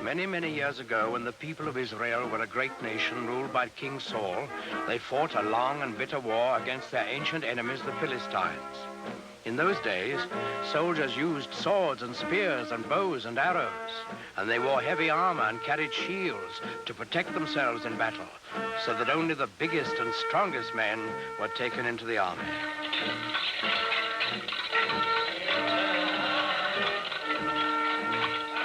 Many, many years ago, when the people of Israel were a great nation ruled by King Saul, they fought a long and bitter war against their ancient enemies, the Philistines. In those days, soldiers used swords and spears and bows and arrows, and they wore heavy armor and carried shields to protect themselves in battle, so that only the biggest and strongest men were taken into the army.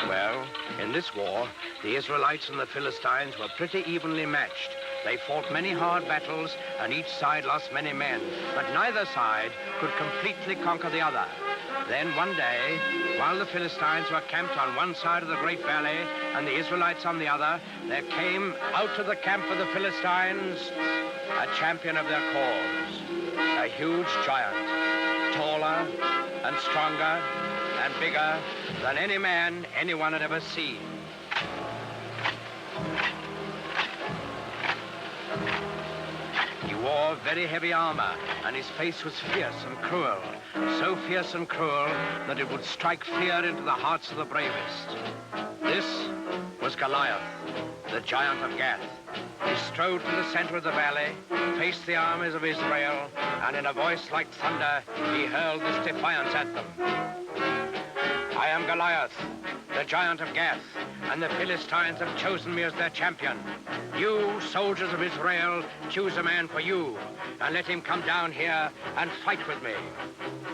Well, in this war, the Israelites and the Philistines were pretty evenly matched. They fought many hard battles, and each side lost many men, but neither side could completely conquer the other. Then one day, while the Philistines were camped on one side of the great valley and the Israelites on the other, there came out of the camp of the Philistines a champion of their cause, a huge giant, taller and stronger and bigger than any man anyone had ever seen. He wore very heavy armor, and his face was fierce and cruel, so fierce and cruel that it would strike fear into the hearts of the bravest. This was Goliath, the giant of Gath. He strode from the center of the valley, faced the armies of Israel, and in a voice like thunder, he hurled this defiance at them. I am Goliath, the giant of Gath, and the Philistines have chosen me as their champion. You, soldiers of Israel, choose a man for you, and let him come down here and fight with me.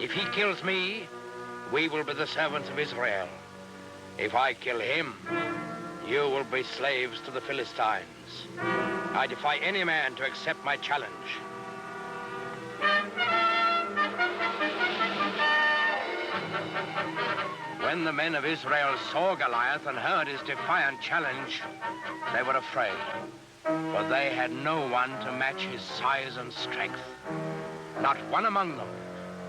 If he kills me, we will be the servants of Israel. If I kill him, you will be slaves to the Philistines. I defy any man to accept my challenge. When the men of Israel saw Goliath and heard his defiant challenge, they were afraid, for they had no one to match his size and strength. Not one among them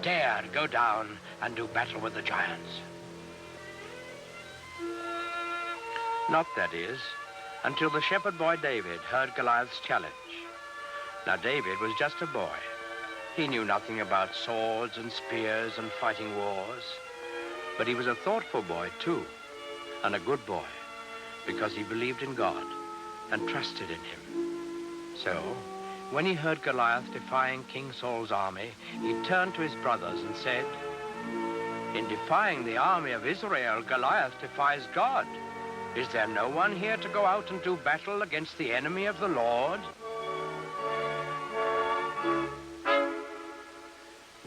dared go down and do battle with the giants. Not, that is, until the shepherd boy David heard Goliath's challenge. Now, David was just a boy. He knew nothing about swords and spears and fighting wars. But he was a thoughtful boy, too, and a good boy, because he believed in God and trusted in him. So, when he heard Goliath defying King Saul's army, he turned to his brothers and said, "In defying the army of Israel, Goliath defies God. Is there no one here to go out and do battle against the enemy of the Lord?"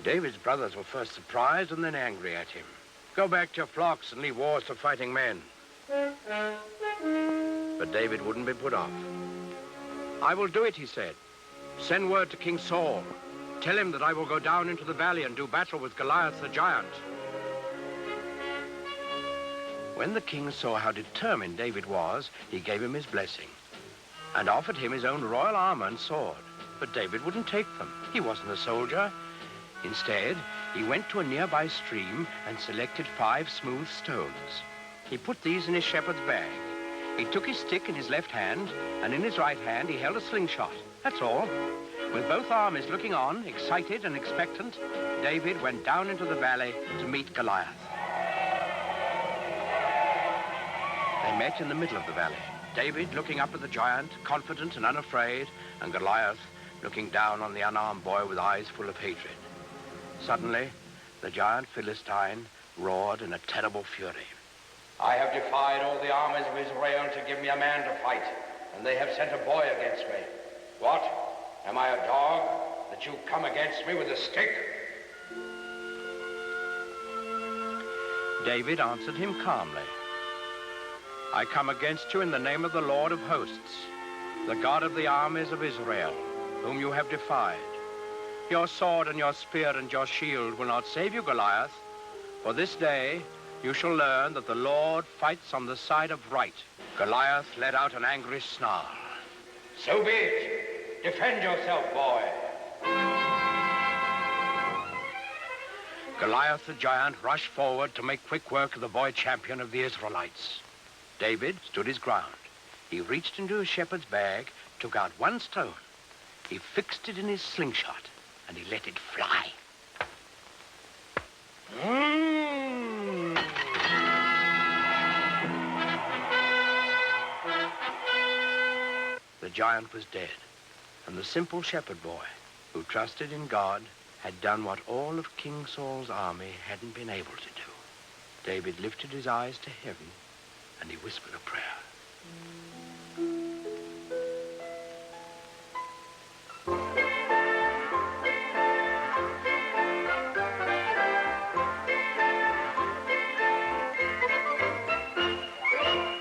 David's brothers were first surprised and then angry at him. "Go back to your flocks and leave wars to fighting men." But David wouldn't be put off. "I will do it," he said. "Send word to King Saul. Tell him that I will go down into the valley and do battle with Goliath the giant." When the king saw how determined David was, he gave him his blessing and offered him his own royal armor and sword. But David wouldn't take them. He wasn't a soldier. Instead, he went to a nearby stream and selected 5 smooth stones. He put these in his shepherd's bag. He took his stick in his left hand, and in his right hand he held a slingshot. That's all. With both armies looking on, excited and expectant, David went down into the valley to meet Goliath. They met in the middle of the valley. David looking up at the giant, confident and unafraid, and Goliath looking down on the unarmed boy with eyes full of hatred. Suddenly, the giant Philistine roared in a terrible fury. "I have defied all the armies of Israel to give me a man to fight, and they have sent a boy against me. What? Am I a dog that you come against me with a stick?" David answered him calmly. "I come against you in the name of the Lord of hosts, the God of the armies of Israel, whom you have defied. Your sword and your spear and your shield will not save you, Goliath, for this day you shall learn that the Lord fights on the side of right." Goliath let out an angry snarl. "So be it. Defend yourself, boy." Goliath the giant rushed forward to make quick work of the boy champion of the Israelites. David stood his ground. He reached into his shepherd's bag, took out 1 stone. He fixed it in his slingshot, and he let it fly. The giant was dead, and the simple shepherd boy, who trusted in God, had done what all of King Saul's army hadn't been able to do. David lifted his eyes to heaven, and he whispered a prayer.